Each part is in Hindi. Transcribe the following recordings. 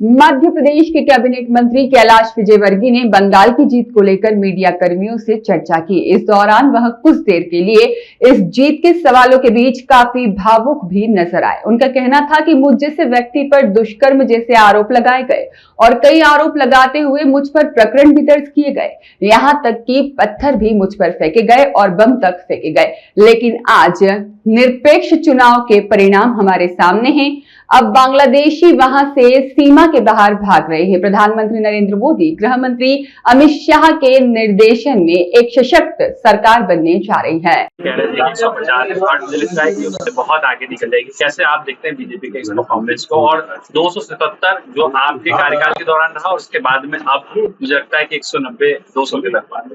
मध्य प्रदेश के कैबिनेट मंत्री कैलाश विजयवर्गीय ने बंगाल की जीत को लेकर मीडिया कर्मियों से चर्चा की। इस दौरान वह कुछ देर के लिए इस जीत के सवालों के बीच काफी भावुक भी नजर आए। उनका कहना था कि मुझ जैसे व्यक्ति पर दुष्कर्म जैसे आरोप लगाए गए और कई आरोप लगाते हुए मुझ पर प्रकरण भी दर्ज किए गए, यहाँ तक कि पत्थर भी मुझ पर फेंके गए और बम तक फेंके गए। लेकिन आज निरपेक्ष चुनाव के परिणाम हमारे सामने हैं। अब बांग्लादेशी वहां से सीमा के बाहर भाग रहे हैं। प्रधानमंत्री नरेंद्र मोदी गृह मंत्री अमित शाह के निर्देशन में एक सशक्त सरकार बनने जा रही है। 150 उससे बहुत आगे निकल जाएगी। कैसे आप देखते हैं बीजेपी के इस परफॉर्मेंस को और 277 जो आपके कार्यकाल के दौरान रहा और उसके बाद में अब मुझे लगता है कि 190-200 के लगभग।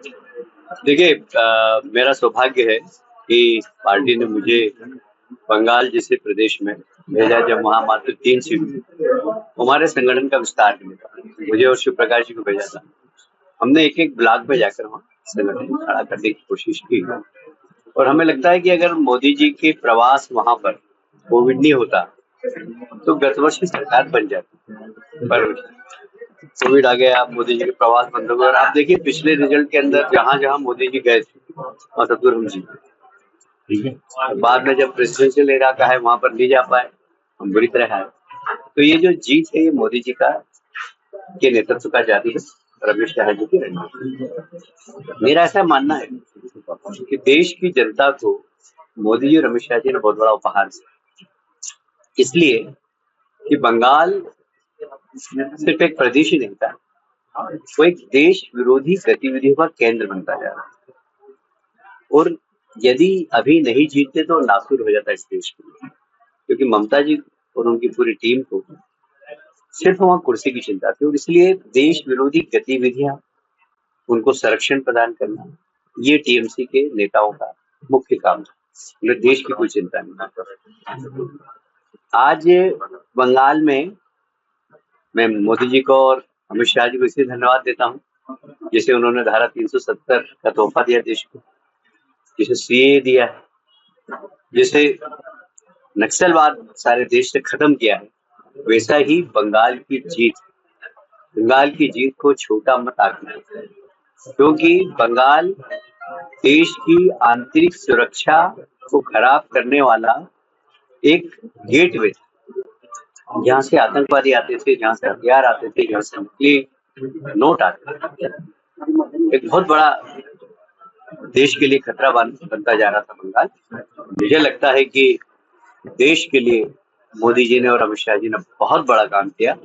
देखिए, मेरा सौभाग्य है कि पार्टी ने मुझे बंगाल जैसे प्रदेश में भेजा, जब वहाँ मात्र 3 सीट हमारे संगठन का विस्तार करने का मुझे और शिव प्रकाश जी को भेजा था। हमने एक एक ब्लॉक में जाकर वहाँ संगठन खड़ा करने की कोशिश की और हमें लगता है कि अगर मोदी जी के प्रवास वहाँ पर कोविड नहीं होता तो गत वर्ष की सरकार बन जाती, पर कोविड आ गया, मोदी जी के प्रवास बंद हो गया। और आप देखिए पिछले रिजल्ट के अंदर जहाँ जहाँ मोदी जी गए थे वहाँ सब दूर हम जीते, ठीक है। बाद में जब प्रेसिडेंशियल इलाका है वहां पर नहीं जा पाए, हम बुरी तरह हारे। तो ये जो जीत है ये मोदी जी का के नेतृत्व का जारी है और अमित शाह जी की रणनीति। मेरा ऐसा मानना है कि देश की जनता को मोदी जी और अमित शाह जी ने बहुत बड़ा उपहार दिया, इसलिए कि बंगाल सिर्फ एक प्रदेश ही नहीं था, वो एक देश विरोधी गतिविधियों का केंद्र बनता जा रहा है। और यदि अभी नहीं जीतते तो नासूर हो जाता इस देश के लिए, क्योंकि ममता जी और उनकी पूरी टीम को सिर्फ वहां कुर्सी की चिंता थी और इसलिए देश विरोधी गतिविधियां, उनको संरक्षण प्रदान करना, ये टीएमसी के नेताओं का मुख्य काम था। उन्हें देश की कोई चिंता नहीं। आज बंगाल में मैं मोदी जी को और अमित शाह जी को इसलिए धन्यवाद देता हूँ जैसे उन्होंने धारा 370 का तोहफा दिया देश को, जिसे सीए दिया है, जिसे नक्सलवाद सारे देश से खत्म किया है, वैसा ही बंगाल की जीत को छोटा मत आंकना, क्योंकि बंगाल देश की आंतरिक सुरक्षा को खराब करने वाला एक गेटवे था, जहाँ से आतंकवादी आते थे, जहाँ से हथियार आते थे, जहाँ से नकली नोट आते थे। एक बहुत बड़ा देश के लिए खतरा बनता जा रहा था बंगाल। मुझे लगता है कि देश के लिए मोदी जी ने और अमित शाह जी ने बहुत बड़ा काम किया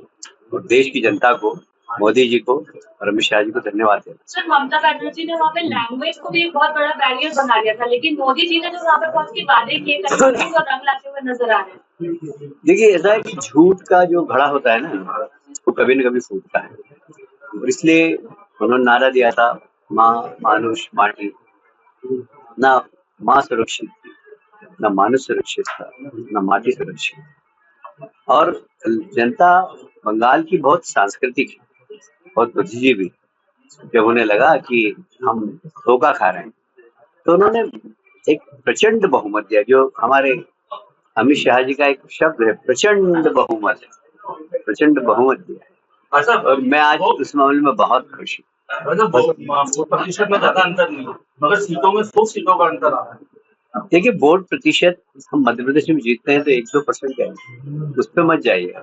और देश की जनता को मोदी जी को और अमित शाह जी को धन्यवाद देना। सर, ममता बनर्जी ने वहाँ पे लैंग्वेज को भी एक बहुत बड़ा बैरियर बना दिया था, लेकिन मोदी जी ने जो वहाँ पे पहुंच के वादे किए वो रंग लाते हुए नजर आ रहे हैं। देखिए, ऐसा है कि झूठ का जो घड़ा होता है ना, वो कभी न कभी फूटता है, और इसलिए उन्होंने नारा दिया था, माँ मानुष माटी, ना माँ सुरक्षित थी, ना मानुष सुरक्षित था, ना माटी सुरक्षित। और जनता बंगाल की बहुत सांस्कृतिक है, बहुत बुद्धिजीवी। जब उन्हें लगा कि हम धोखा खा रहे हैं तो उन्होंने एक प्रचंड बहुमत दिया, जो हमारे अमित शाह जी का एक शब्द है, प्रचंड बहुमत, प्रचंड बहुमत दिया। और मैं आज उस मामले में बहुत खुश हूँ। प्रतिशत में ज्यादा अंतर नहीं, मगर सीटों में 100 सीटों का अंतर आ रहा है। देखिए, वोट प्रतिशत हम मध्य प्रदेश में जीतते हैं तो 1-2% क्या है, उस पर मत जाइए,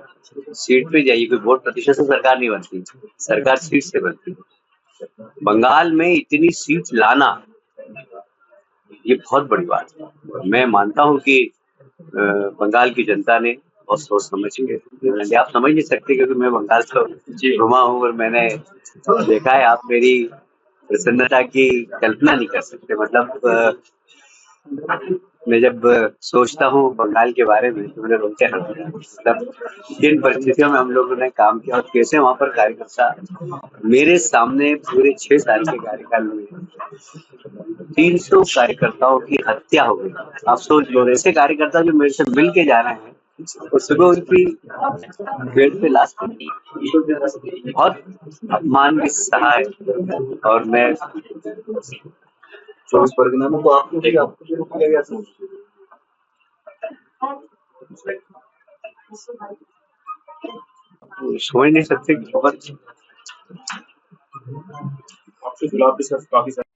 सीट पे जाइए। कोई वोट प्रतिशत से सरकार नहीं बनती, सरकार सीट से बनती। बंगाल में इतनी सीट लाना ये बहुत बड़ी बात है। मैं मानता हूँ कि बंगाल की जनता ने बहुत सोच समझ के, आप समझ नहीं सकते क्योंकि मैं बंगाल तो घुमा हूँ और मैंने देखा है, आप मेरी प्रसन्नता की कल्पना नहीं कर सकते। मतलब मैं जब सोचता हूँ बंगाल के बारे में तो मेरे रोते हैं। मतलब जिन परिस्थितियों में हम लोगों ने काम किया और कैसे वहाँ पर कार्यकर्ता मेरे सामने पूरे 6 साल के कार्यकाल में 300 कार्यकर्ताओं की हत्या हो गई। आप सोच लो, ऐसे कार्यकर्ता जो मेरे से मिल के जा रहे हैं और सुबह उनकी बेड पे लाश पड़ी, बहुत अपमान भी सहा है। और मैं 24 परगना में तो आपको शुरू किया गया था। समझ नहीं सकते कि बहुत आपके खिलाफ भी सर काफी सारे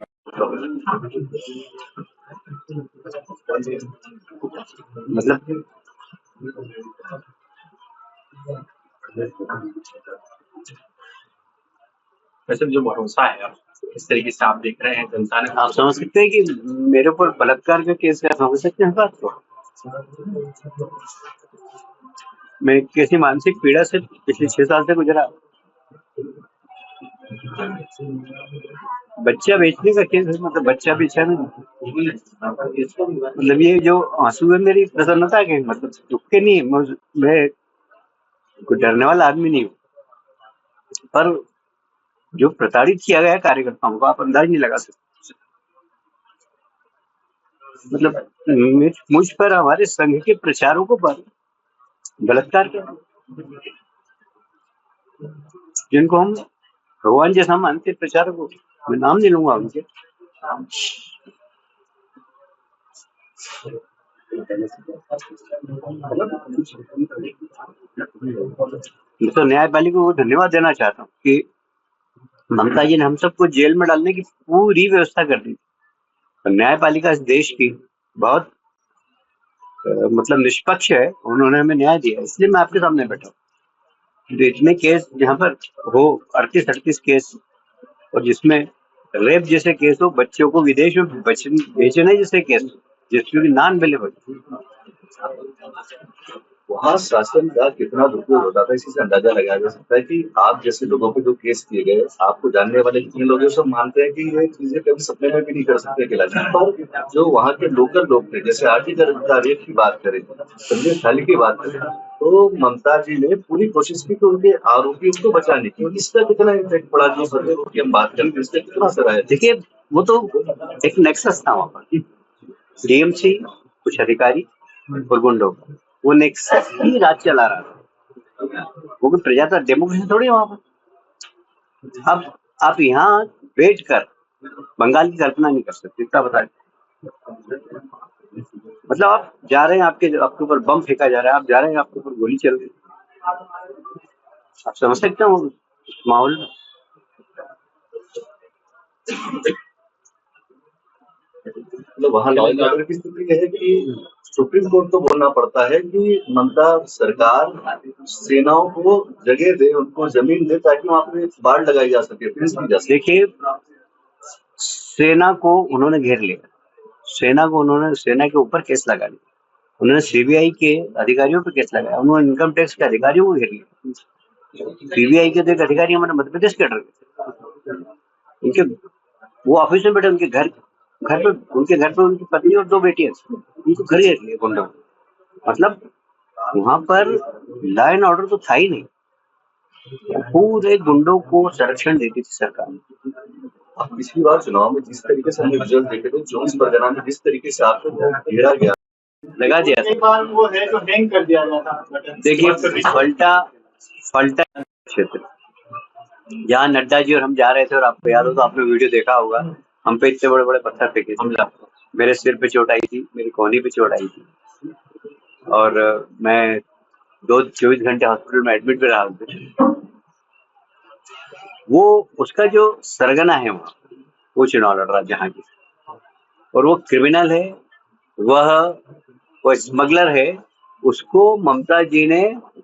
मतलब वैसे जो भरोसा है अब इस तरीके से आप देख रहे हैं जनता ने आप समझ सकते हैं कि मेरे ऊपर बलात्कार का केस है, समझ सकते हैं बात को। मैं किसी मानसिक पीड़ा से पिछले 6 साल से गुजरा। बच्चा बेचने का केस है, मतलब बच्चा बेचा नहीं। मतलब ये जो आंसू है मेरी प्रसन्नता के, मतलब दुख के नहीं। मैं कोई डरने वाला आदमी नहीं हूँ, पर जो प्रताड़ित किया गया कार्यकर्ताओं को आप अंदाज नहीं लगा सकते। मतलब मुझ पर, हमारे संघ के प्रचारकों पर बलात्कार किया, जिनको हम भगवान जैसा मानते प्रचारकों, मैं नाम नहीं लूंगा उनके। तो न्यायपालिका को धन्यवाद देना चाहता हूँ कि ममता जी ने हम सबको जेल में डालने की पूरी व्यवस्था कर दी। तो न्यायपालिका इस देश की बहुत मतलब निष्पक्ष है, उन्होंने हमें न्याय दिया, इसलिए मैं आपके सामने बैठा हूँ। इतने केस जहाँ पर हो, 38-38 केस, और जिसमें रेप जैसे केस हो, बच्चों को विदेश में बेचने जैसे केस, जिसकी नॉन अवेलेबल। वहाँ शासन का कितना दुरुपयोग होता था, इसी से अंदाजा लगाया जा सकता है कि आप जैसे लोगों पे जो केस किए गए, आपको जानने वाले जितने लोग हैं सब मानते हैं कि ये चीजें कभी सपने में भी नहीं कर सकते अकेला। पर जो वहाँ के लोकल लोग थे, जैसे आरटी रेप की बात करें, संदेश खाली की बात करें, तो ममता जी ने पूरी कोशिश की कि उनके आरोपियों को बचाने की। इसका कितना इम्पैक्ट पड़ा, जो संदेश की हम बात करें, इसका कितना असर आया? देखिए, वो तो एक नेक्सस था वहाँ पर, डीएमसी, कुछ अधिकारी और गुंडों, वो नेक्सस ही राज चला रहा था। वो कोई प्रजातंत्र डेमोक्रेसी थोड़ी वहां पर। अब आप यहाँ बैठ कर बंगाल की कल्पना नहीं कर सकते, क्या बता। मतलब आप जा रहे हैं, आपके ऊपर बम फेंका जा रहा है, आप जा रहे हैं, आपके ऊपर गोली चल रही है। आप समझ सकते हो उस माहौल में। मतलब वहाँ लॉ एंड ऑर्डर की स्थिति यह है कि सुप्रीम कोर्ट को बोलना पड़ता है कि ममता सरकार सेनाओं को जगह दे, उनको जमीन दे, ताकि वहाँ पे बाढ़ लगाई जा सके, फेंस की जा सके। देखिए, सेना को उन्होंने घेर लिया, सेना के ऊपर केस लगा दिया, उन्होंने सीबीआई के अधिकारियों पर केस लगाया, उन्होंने इनकम टैक्स के अधिकारियों को घेर लिया। सीबीआई के तो एक अधिकारी हमारे मध्य प्रदेश के डर गए, उनके वो ऑफिस में बैठे, उनके घर पे उनकी पत्नी और 2 बेटियां, उनको घर घेर लिया गुंडों। मतलब वहां पर लॉ एंड ऑर्डर तो था ही नहीं, पूरे गुंडों को संरक्षण देती थी सरकार। अब पिछली बार चुनाव में जिस तरीके से हमने रिजल्ट देखे थे, 24 परगना में जिस तरीके से आपको घेरा गया, लगा दिया था। वो है जो हैंग कर दिया गया था। देखिए, फल्टा क्षेत्र जहाँ नड्डा जी और हम जा रहे थे, और आपको याद हो तो आपने वीडियो देखा होगा, हम पे इतने बड़े बड़े पत्थर फेंके थे, मेरे सिर पे चोट आई थी, मेरी कोहनी पे चोट आई थी, और मैं 24 घंटे हॉस्पिटल में एडमिट भी रहा। वो उसका जो सरगना है वहाँ, वो चुनाव लड़ रहा जहाँ की, और वो क्रिमिनल है, वो स्मगलर है, उसको ममता जी ने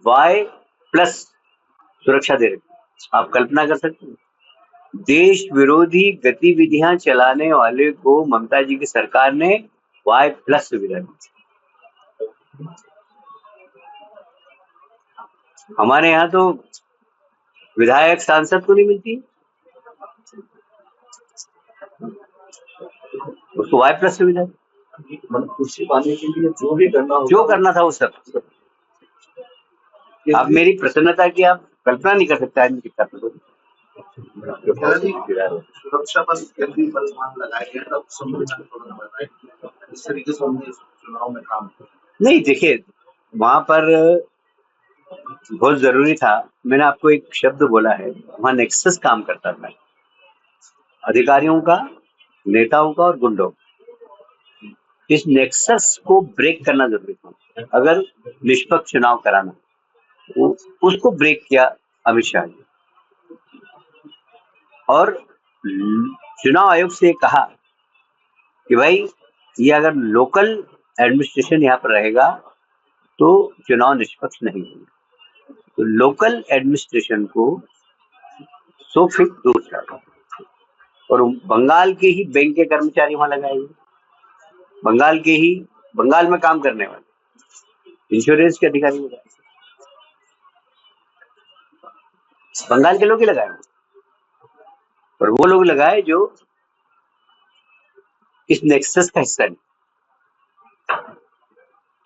Y+ सुरक्षा दे रही। आप कल्पना कर सकते हैं, देश विरोधी गतिविधियां चलाने वाले को ममता जी की सरकार ने Y+ सुविधा दी। हमारे यहाँ तो विधायक सांसद को नहीं मिलती, उसको Y+ सुविधा। मतलब कुर्सी पाने के लिए जो करना था वो सब। आप मेरी प्रसन्नता की आप कल्पना नहीं कर सकते आदमी कितना सुरक्षा पर लगाया गया था, इस तरीके से हमने चुनाव में काम नहीं। देखिए, वहां पर बहुत जरूरी था, मैंने आपको एक शब्द बोला है, वहां नेक्सस काम करता था, अधिकारियों का, नेताओं का और गुंडों। इस नेक्सस को ब्रेक करना जरूरी था अगर निष्पक्ष चुनाव कराना। उसको ब्रेक किया अमित शाह जी और चुनाव आयोग से कहा कि भाई ये अगर लोकल एडमिनिस्ट्रेशन यहाँ पर रहेगा तो चुनाव निष्पक्ष नहीं होगा। तो लोकल एडमिनिस्ट्रेशन को 100 फीट दूर रखा और बंगाल के ही बैंक के कर्मचारी वहां लगाए हुए, बंगाल में काम करने वाले इंश्योरेंस के अधिकारी लगाए, बंगाल के लोग ही लगाए और वो लोग लगाए जो इस नेक्सस का हिस्सा नहीं।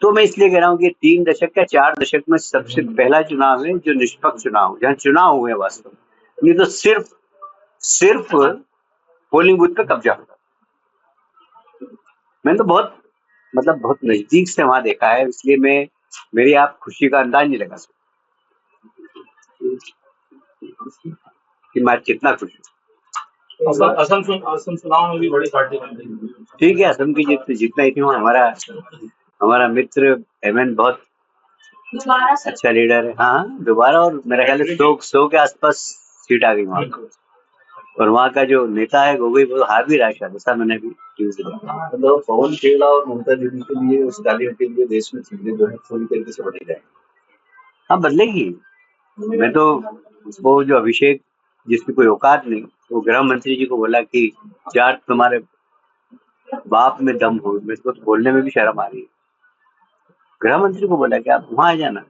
तो मैं इसलिए कह रहा हूँ कि 3 दशक या 4 दशक में सबसे पहला चुनाव है जो निष्पक्ष चुनाव हो, जहाँ चुनाव हुए वास्तव में, नहीं तो सिर्फ पोलिंग बूथ पे कब्जा होता। मैंने तो बहुत नजदीक से वहां देखा है, इसलिए मेरी आप खुशी का अंदाज नहीं लगा सकते कि मैं कितना खुश हूँ। असम चुनाव में भी बड़ी पार्टी बन रही है। ठीक है, असम की जितना ही थी हमारा मित्र एमएन बहुत अच्छा लीडर है। हाँ, दोबारा और मेरा ख्याल है 100 के आसपास सीट आ गई वहाँ और वहाँ का जो नेता है गोगोई वो हार भी रहा है, ऐसा मैंने भी न्यूज़ देखा। मतलब पवन खेड़ा और ममता दीदी के लिए, उस कालियों के लिए देश में चीजें जो है पूरी तरीके से बदल जाएंगी। हाँ, बदलेगी। मैं तो वो जो अभिषेक जिसकी कोई औकात नहीं, वो गृह मंत्री जी को बोला कि यार तुम्हारे बाप में दम हो, मेरे को तो बोलने में भी शर्म आ रही है। गृह मंत्री को बोला कि आप वहां आ जाना।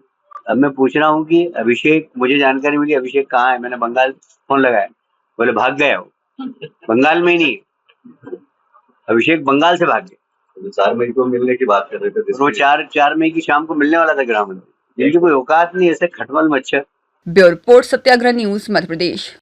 अब मैं पूछ रहा हूँ कि अभिषेक, मुझे जानकारी मिली अभिषेक कहाँ है, मैंने बंगाल फोन लगाया, बोले भाग गया हो, बंगाल में ही नहीं, अभिषेक बंगाल से भाग गया। 4 मई को मिलने की बात कर रहे थे, वो 4 मई की शाम को मिलने वाला था गृह मंत्री, जिनकी कोई औकात नहीं, ऐसे खटमल मच्छर। ब्यूरो रिपोर्ट, सत्याग्रह न्यूज, मध्य प्रदेश।